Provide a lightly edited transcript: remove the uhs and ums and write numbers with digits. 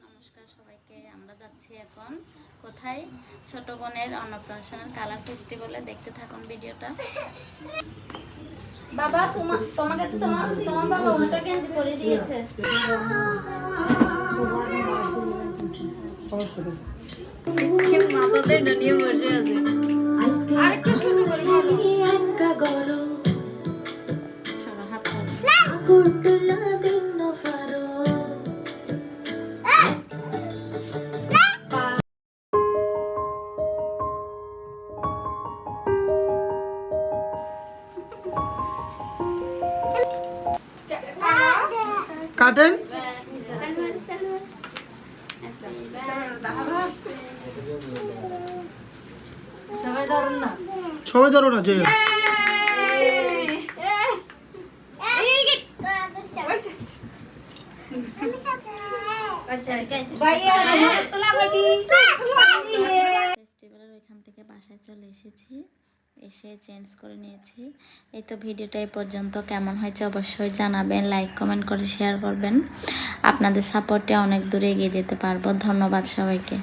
নমস্কার সবাইকে। আমরা যাচ্ছি এখন কোথায়? ছোট বোনের অন্নপ্রাশনের কালার ফেস্টিভ্যালে। দেখতে থাকুন ভিডিওটা। বাবা তোমাকে তো তোমার বাবা ওটা গেঞ্জি পরে দিয়েছে। মাথাতে ডানিয়ে বসে আছে। আরেকটা সুযোগ করে বলো। সরো হাত কাটেন সবাই ধরুন না, সবাই ধরো না যে ফেস্টিভ্যালের ওইখান থেকে বাসায় চলে এসেছি, এসে চেঞ্জ করে নিয়েছি। এই তো ভিডিওটা এই পর্যন্ত। কেমন হয়েছে অবশ্যই জানাবেন, লাইক কমেন্ট করে শেয়ার করবেন। আপনাদের সাপোর্টে অনেক দূরে এগিয়ে যেতে পারবো। ধন্যবাদ সবাইকে।